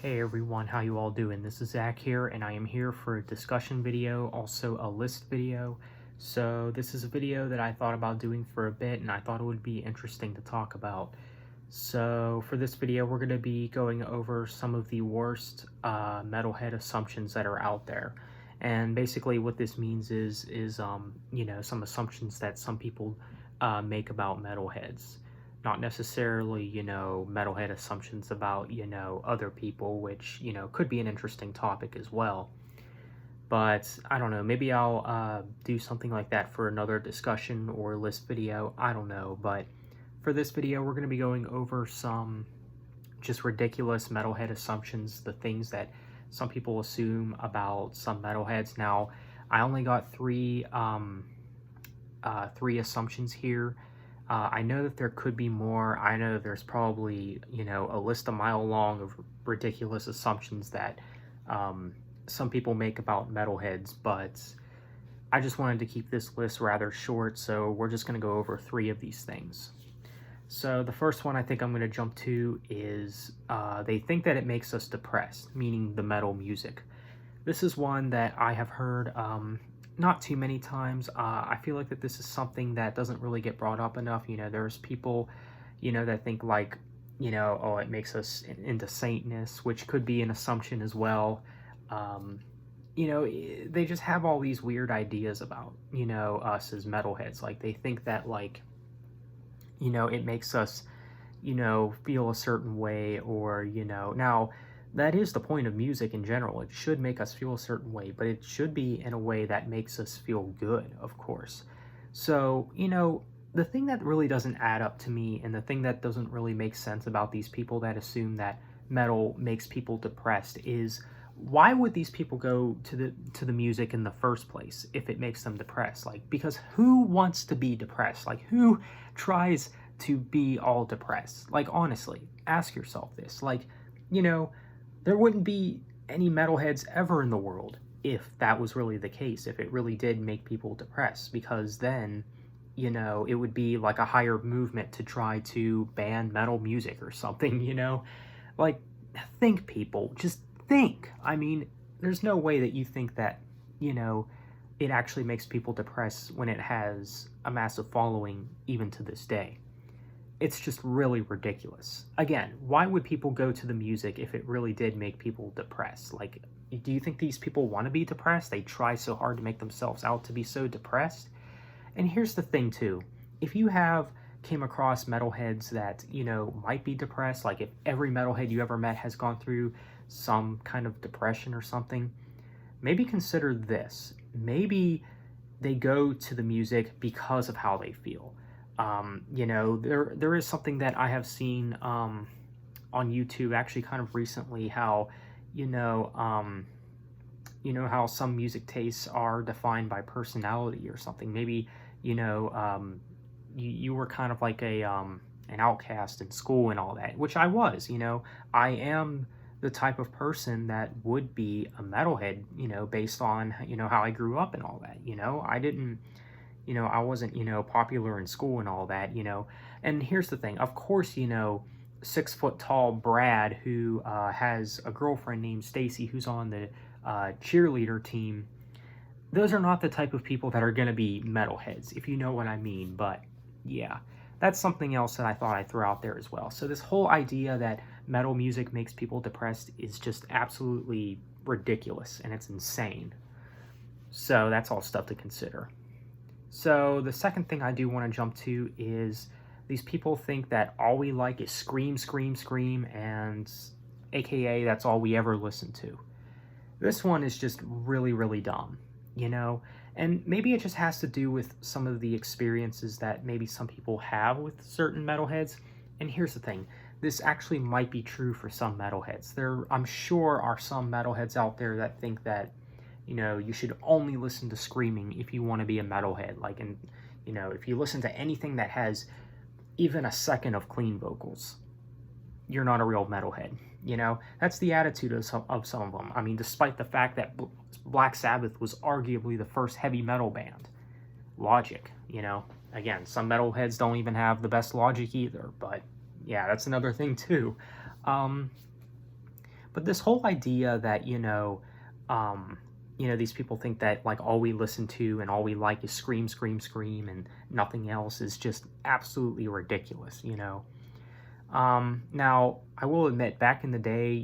Hey everyone, how you all doing? This is Zach here, and I am here for a discussion video, also a list video. So this is a video that I thought about doing for a bit, and I thought it would be interesting to talk about. So for this video, we're going to be going over some of the worst metalhead assumptions that are out there. And basically what this means is some assumptions that some people make about metalheads. Not necessarily, metalhead assumptions about, other people, which, could be an interesting topic as well. But I don't know, maybe I'll do something like that for another discussion or list video. I don't know, but for this video, we're going to be going over some just ridiculous metalhead assumptions, the things that some people assume about some metalheads. Now, I only got three assumptions here. I know that there could be more. I know there's probably, a list a mile long of ridiculous assumptions that some people make about metalheads, but I just wanted to keep this list rather short, so we're just going to go over three of these things. So the first one I think I'm going to jump to is they think that it makes us depressed, meaning the metal music. This is one that I have heard not too many times. I feel like that this is something that doesn't really get brought up enough. There's people, that think like, oh, it makes us into Satanists, which could be an assumption as well. They just have all these weird ideas about, us as metalheads. Like they think that like, it makes us, feel a certain way, or, now that is the point of music in general. It should make us feel a certain way, but it should be in a way that makes us feel good, of course. So, the thing that really doesn't add up to me, and the thing that doesn't really make sense about these people that assume that metal makes people depressed, is why would these people go to the music in the first place if it makes them depressed? Like, because who wants to be depressed? Like, who tries to be all depressed? Like, honestly, ask yourself this. Like, there wouldn't be any metalheads ever in the world if that was really the case, if it really did make people depressed, because then, it would be like a higher movement to try to ban metal music or something. Like, think, people, just think. I mean, there's no way that you think that, it actually makes people depressed when it has a massive following even to this day. It's just really ridiculous. Again, why would people go to the music if it really did make people depressed? Like, do you think these people want to be depressed? They try so hard to make themselves out to be so depressed? And here's the thing too. If you came across metalheads that, might be depressed, like if every metalhead you ever met has gone through some kind of depression or something, maybe consider this. Maybe they go to the music because of how they feel. There is something that I have seen on YouTube actually kind of recently, how how some music tastes are defined by personality or something. Maybe you were kind of like an outcast in school and all that, which I was. I am the type of person that would be a metalhead, based on how I grew up and all that. I didn't I wasn't, popular in school and all that, And here's the thing. Of course, 6 foot tall Brad, who has a girlfriend named Stacy, who's on the cheerleader team, those are not the type of people that are going to be metalheads, if you know what I mean. But yeah, that's something else that I thought I'd throw out there as well. So this whole idea that metal music makes people depressed is just absolutely ridiculous, and it's insane. So that's all stuff to consider. So the second thing I do want to jump to is these people think that all we like is scream, scream, scream, and AKA that's all we ever listen to. This one is just really, really dumb, And maybe it just has to do with some of the experiences that maybe some people have with certain metalheads. And here's the thing. This actually might be true for some metalheads. I'm sure are some metalheads out there that think that you should only listen to screaming if you want to be a metalhead. Like, and if you listen to anything that has even a second of clean vocals, you're not a real metalhead. That's the attitude of some of them. I mean, despite the fact that Black Sabbath was arguably the first heavy metal band. Logic, Again, some metalheads don't even have the best logic either, but yeah, that's another thing too. But this whole idea that, um, these people think that like all we listen to and all we like is scream, scream, scream and nothing else is just absolutely ridiculous. Now I will admit back in the day,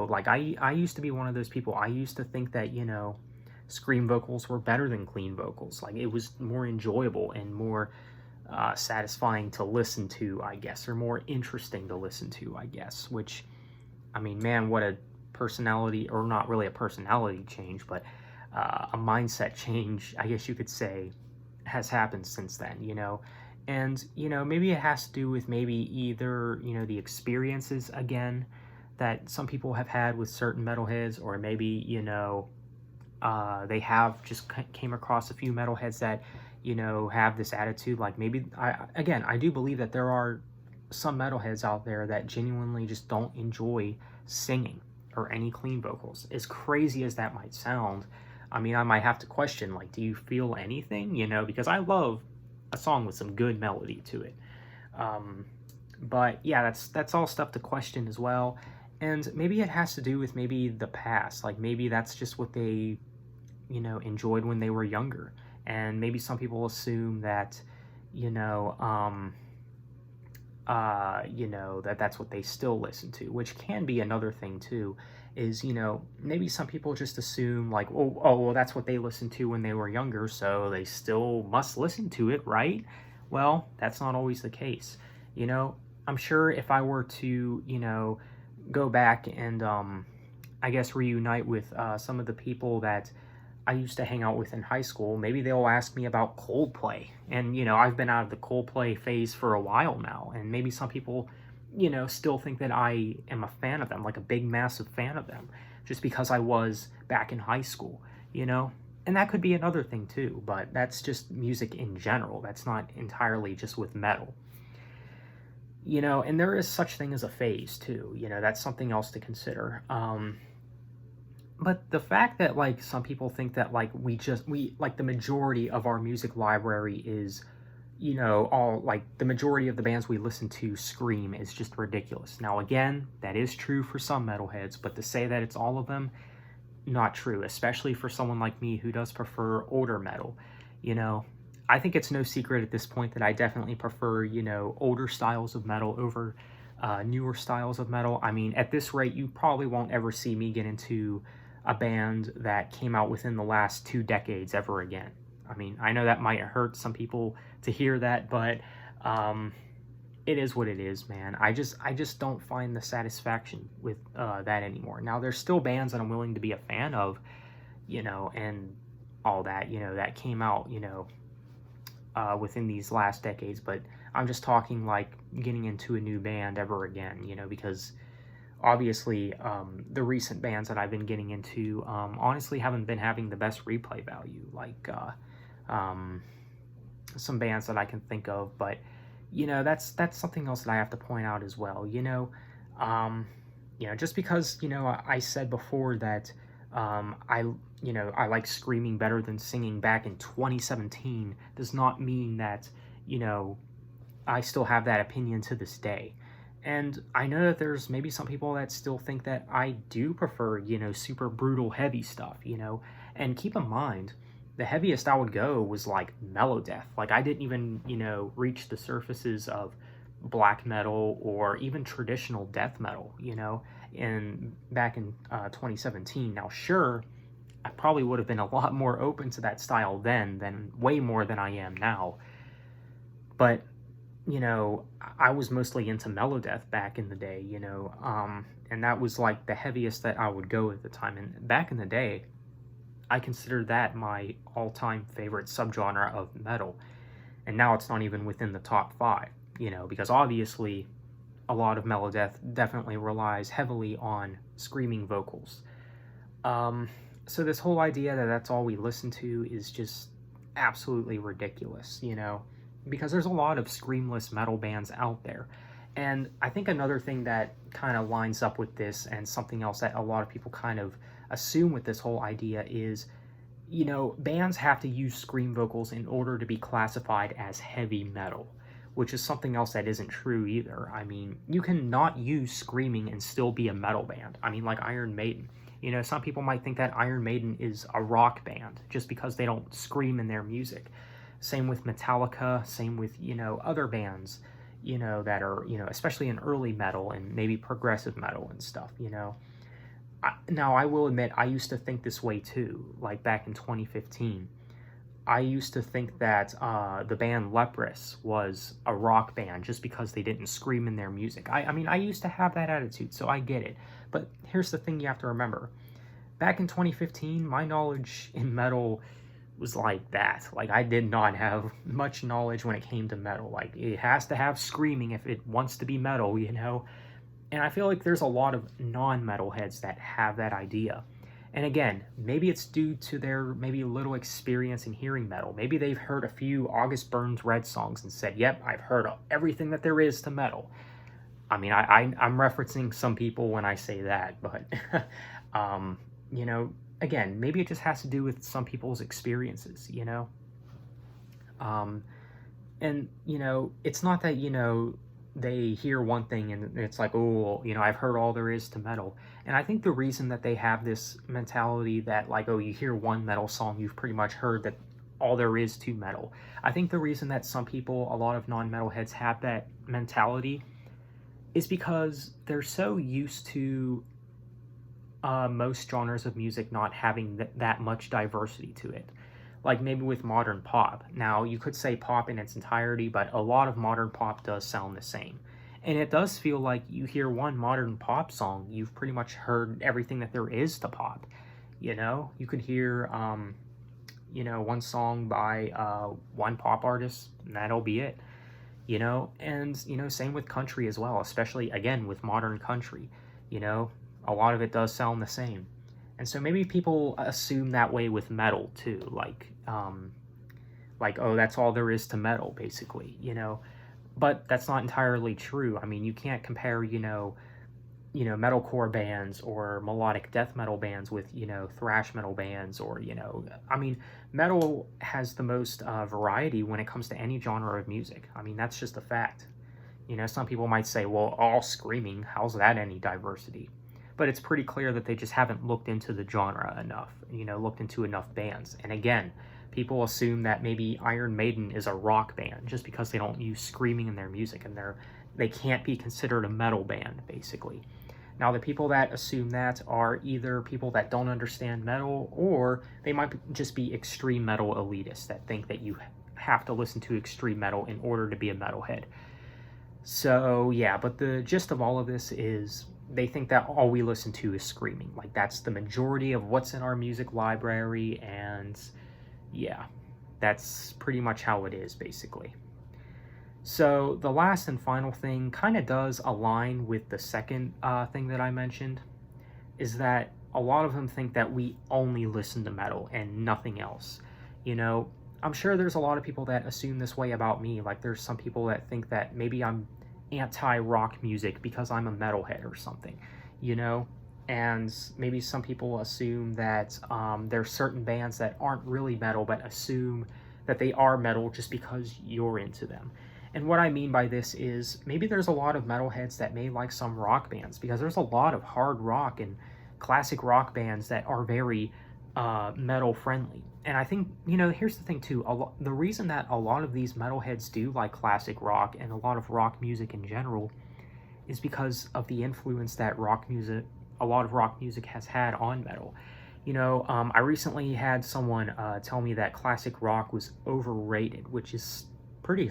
like I used to be one of those people. I used to think that, scream vocals were better than clean vocals. Like it was more enjoyable and more satisfying to listen to, I guess, or more interesting to listen to, I guess. Which, I mean, man, what a personality, or not really a personality change, but a mindset change, I guess you could say, has happened since then. And, maybe it has to do with maybe either, the experiences again that some people have had with certain metalheads, or maybe, they have just came across a few metalheads that, have this attitude. Like maybe, I do believe that there are some metalheads out there that genuinely just don't enjoy singing or any clean vocals. As crazy as that might sound, I mean, I might have to question, like, do you feel anything? Because I love a song with some good melody to it. But yeah, that's all stuff to question as well. And maybe it has to do with maybe the past. Like maybe that's just what they, enjoyed when they were younger. And maybe some people assume that, you know, um, that that's what they still listen to, which can be another thing too. Is maybe some people just assume like, well, that's what they listened to when they were younger, so they still must listen to it, right? Well, that's not always the case. You know, I'm sure if I were to, go back and I guess reunite with some of the people that I used to hang out with in high school, maybe they'll ask me about Coldplay. And, I've been out of the Coldplay phase for a while now. And maybe some people, still think that I am a fan of them, like a big, massive fan of them, just because I was back in high school. And that could be another thing too, but that's just music in general. That's not entirely just with metal. And there is such thing as a phase too. That's something else to consider. But the fact that like some people think that like we like the majority of our music library is, all like the majority of the bands we listen to scream is just ridiculous. Now again, that is true for some metalheads, but to say that it's all of them, not true, especially for someone like me who does prefer older metal. You know, I think it's no secret at this point that I definitely prefer, older styles of metal over newer styles of metal. I mean, at this rate, you probably won't ever see me get into a band that came out within the last 2 decades ever again. I mean, I know that might hurt some people to hear that, but it is what it is, man. I just don't find the satisfaction with that anymore. Now, there's still bands that I'm willing to be a fan of, and all that, that came out, within these last decades. But I'm just talking like getting into a new band ever again, because obviously the recent bands that I've been getting into honestly haven't been having the best replay value, like some bands that I can think of. But that's something else that I have to point out as well. Just because I said before that I like screaming better than singing back in 2017 does not mean that I still have that opinion to this day. And I know that there's maybe some people that still think that I do prefer, super brutal, heavy stuff, And keep in mind, the heaviest I would go was like Melodeath. Like I didn't even, reach the surfaces of black metal or even traditional death metal, back in 2017. Now, sure, I probably would have been a lot more open to that style then, than way more than I am now. But I was mostly into Melodeath back in the day, and that was like the heaviest that I would go at the time. And back in the day, I considered that my all-time favorite subgenre of metal. And now it's not even within the top 5, because obviously a lot of Melodeath definitely relies heavily on screaming vocals. So this whole idea that that's all we listen to is just absolutely ridiculous, because there's a lot of screamless metal bands out there. And I think another thing that kind of lines up with this, and something else that a lot of people kind of assume with this whole idea, is, bands have to use scream vocals in order to be classified as heavy metal, which is something else that isn't true either. I mean, you can not use screaming and still be a metal band. I mean, like Iron Maiden. You know, some people might think that Iron Maiden is a rock band just because they don't scream in their music. Same with Metallica, same with, you know, other bands, you know, that are, you know, especially in early metal and maybe progressive metal and stuff, you know. Now, I will admit, I used to think this way too, like back in 2015. I used to think that the band Leprous was a rock band just because they didn't scream in their music. I mean, I used to have that attitude, so I get it. But here's the thing you have to remember. Back in 2015, my knowledge in metal was like that. Like, I did not have much knowledge when it came to metal. Like, it has to have screaming if it wants to be metal, you know? And I feel like there's a lot of non-metalheads that have that idea. And again, maybe it's due to their maybe little experience in hearing metal. Maybe they've heard a few August Burns Red songs and said, yep, I've heard everything that there is to metal. I mean, I'm referencing some people when I say that, but, you know, again, maybe it just has to do with some people's experiences, you know? And, you know, it's not that, you know, they hear one thing and it's like, oh, you know, I've heard all there is to metal. And I think the reason that they have this mentality that, like, oh, you hear one metal song, you've pretty much heard that all there is to metal. I think the reason that some people, a lot of non-metalheads have that mentality is because they're so used to most genres of music not having that much diversity to it. Like maybe with modern pop. Now, you could say pop in its entirety, but a lot of modern pop does sound the same. And it does feel like you hear one modern pop song, you've pretty much heard everything that there is to pop. You know, you could hear, you know, one song by one pop artist, and that'll be it. You know, and, you know, same with country as well, especially, again, with modern country. You know, a lot of it does sound the same. And so maybe people assume that way with metal too, like, oh, that's all there is to metal, basically, you know. But that's not entirely true. I mean, you can't compare, you know, metalcore bands or melodic death metal bands with, you know, thrash metal bands or, you know, I mean, metal has the most variety when it comes to any genre of music. I mean, that's just a fact. You know, some people might say, well, all screaming, how's that any diversity? But it's pretty clear that they just haven't looked into the genre enough, you know, looked into enough bands. And again, people assume that maybe Iron Maiden is a rock band just because they don't use screaming in their music and they can't be considered a metal band, basically. Now, the people that assume that are either people that don't understand metal, or they might just be extreme metal elitists that think that you have to listen to extreme metal in order to be a metalhead. So, yeah, but the gist of all of this is they think that all we listen to is screaming. Like, that's the majority of what's in our music library, and yeah, that's pretty much how it is, basically. So the last and final thing kind of does align with the second thing that I mentioned, is that a lot of them think that we only listen to metal and nothing else. You know, I'm sure there's a lot of people that assume this way about me. Like, there's some people that think that maybe I'm anti-rock music because I'm a metalhead or something, you know? And maybe some people assume that there's certain bands that aren't really metal but assume that they are metal just because you're into them. And what I mean by this is maybe there's a lot of metalheads that may like some rock bands, because there's a lot of hard rock and classic rock bands that are very metal friendly. And I think, you know, here's the thing too, the reason that a lot of these metalheads do like classic rock and a lot of rock music in general is because of the influence that a lot of rock music has had on metal. You know, I recently had someone tell me that classic rock was overrated, which is pretty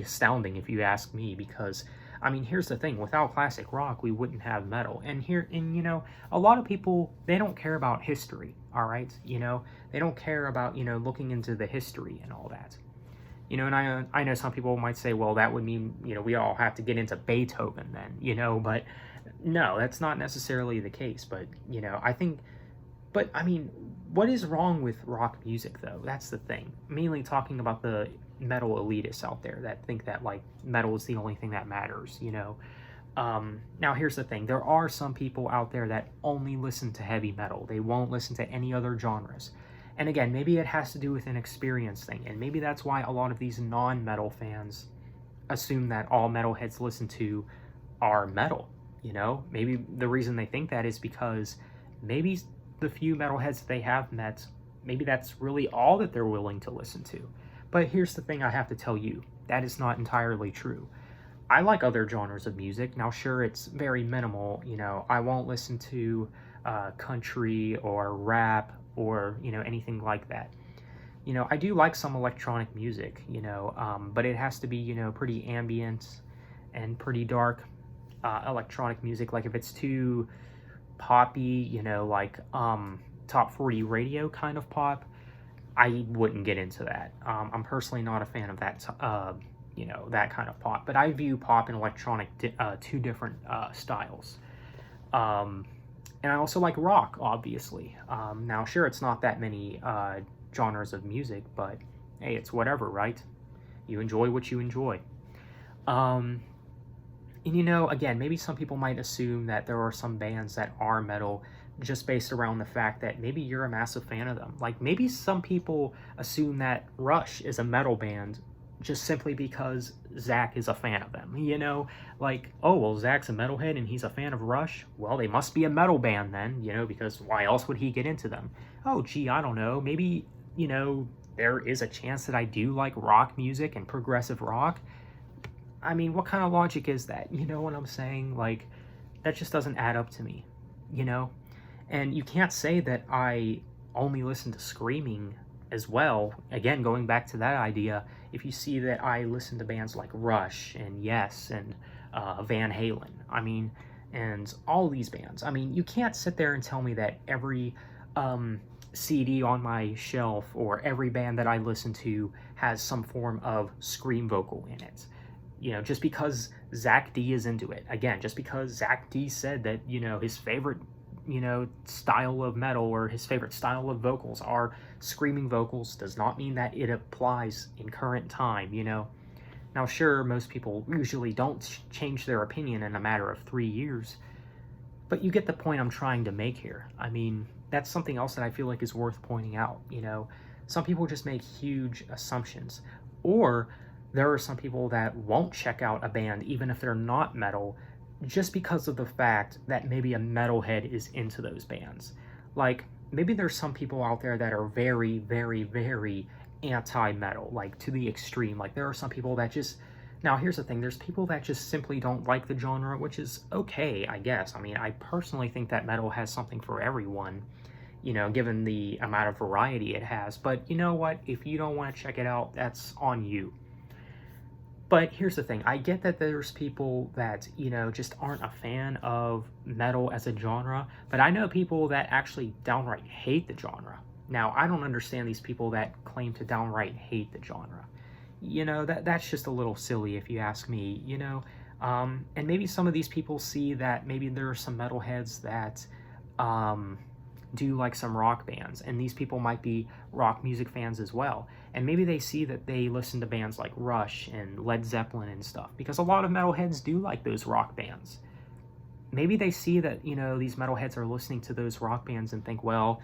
astounding if you ask me, because I mean, here's the thing, without classic rock we wouldn't have metal. And you know, a lot of people, they don't care about history, all right? You know, they don't care about, you know, looking into the history and all that. You know, and I know some people might say, well, that would mean, you know, we all have to get into Beethoven then, you know, but no, that's not necessarily the case. But, you know, but I mean, what is wrong with rock music though? That's the thing. Mainly talking about the metal elitists out there that think that, like, metal is the only thing that matters, you know. Now here's the thing, there are some people out there that only listen to heavy metal. They won't listen to any other genres. And again, maybe it has to do with an experience thing, and maybe that's why a lot of these non-metal fans assume that all metalheads listen to are metal. Maybe the reason they think that is because maybe the few metalheads that they have met, maybe that's really all that they're willing to listen to. But here's the thing I have to tell you, that is not entirely true. I like other genres of music. Now, sure, it's very minimal. I won't listen to country or rap or, anything like that. I do like some electronic music, but it has to be, pretty ambient and pretty dark electronic music. Like if it's too poppy, like top 40 radio kind of pop, I wouldn't get into that. I'm personally not a fan of that, that kind of pop. But I view pop and electronic two different styles. And I also like rock, obviously. Now, sure, it's not that many genres of music, but hey, it's whatever, right? You enjoy what you enjoy. And again, maybe some people might assume that there are some bands that are metal just based around the fact that maybe you're a massive fan of them. Like maybe some people assume that Rush is a metal band just simply because Zach is a fan of them. Like, oh, well, Zach's a metalhead and he's a fan of Rush. Well, they must be a metal band then, because why else would he get into them? Oh, gee, I don't know. Maybe, there is a chance that I do like rock music and progressive rock. I mean, what kind of logic is that? You know what I'm saying? Like, that just doesn't add up to me, And you can't say that I only listen to screaming as well. Again, going back to that idea, if you see that I listen to bands like Rush and Yes and Van Halen, and all these bands, you can't sit there and tell me that every CD on my shelf or every band that I listen to has some form of scream vocal in it. Just because Zach D is into it. Again, just because Zach D said that, his favorite, style of metal or his favorite style of vocals are screaming vocals does not mean that it applies in current time, Now, sure, most people usually don't change their opinion in a matter of 3 years, but you get the point I'm trying to make here. That's something else that I feel like is worth pointing out, Some people just make huge assumptions, or there are some people that won't check out a band even if they're not metal just because of the fact that maybe a metalhead is into those bands. Like, maybe there's some people out there that are very, very, very anti-metal, like to the extreme. Like, there are some people that just... Now, here's the thing. There's people that just simply don't like the genre, which is okay, I guess. I personally think that metal has something for everyone, given the amount of variety it has. But you know what? If you don't want to check it out, that's on you. But here's the thing, I get that there's people that, just aren't a fan of metal as a genre, but I know people that actually downright hate the genre. Now, I don't understand these people that claim to downright hate the genre. That's just a little silly if you ask me, And maybe some of these people see that maybe there are some metalheads that do like some rock bands, and these people might be rock music fans as well, and maybe they see that they listen to bands like Rush and Led Zeppelin and stuff, because a lot of metalheads do like those rock bands. Maybe they see that, these metalheads are listening to those rock bands and think, well,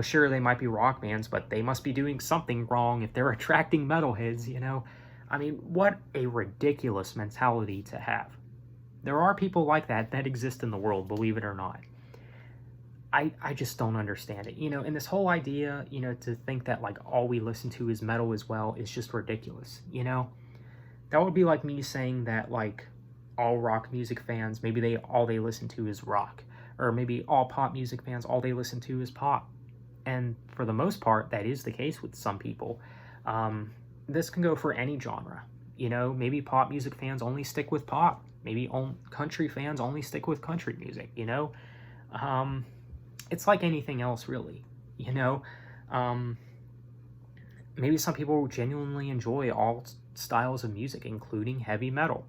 sure, they might be rock bands, but they must be doing something wrong if they're attracting metalheads, What a ridiculous mentality to have. There are people like that exist in the world, believe it or not. I just don't understand it, and this whole idea, to think that like all we listen to is metal as well is just ridiculous, That would be like me saying that like all rock music fans, maybe all they listen to is rock, or maybe all pop music fans, all they listen to is pop. And for the most part, that is the case with some people. This can go for any genre, maybe pop music fans only stick with pop, maybe country fans only stick with country music, It's like anything else, really, Maybe some people genuinely enjoy all styles of music, including heavy metal.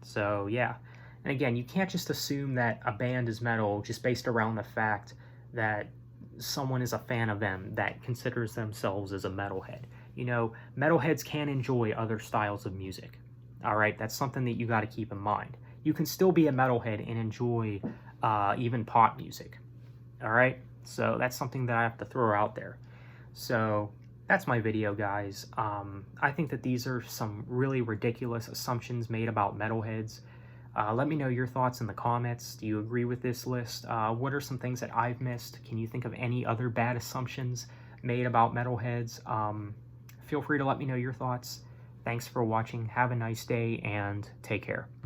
So, yeah. And again, you can't just assume that a band is metal just based around the fact that someone is a fan of them that considers themselves as a metalhead. Metalheads can enjoy other styles of music. All right, that's something that you got to keep in mind. You can still be a metalhead and enjoy even pop music. All right, so that's something that I have to throw out there. So that's my video, guys. I think that these are some really ridiculous assumptions made about metalheads. Let me know your thoughts in the comments. Do you agree with this list? What are some things that I've missed? Can you think of any other bad assumptions made about metalheads? Feel free to let me know your thoughts. Thanks for watching. Have a nice day and take care.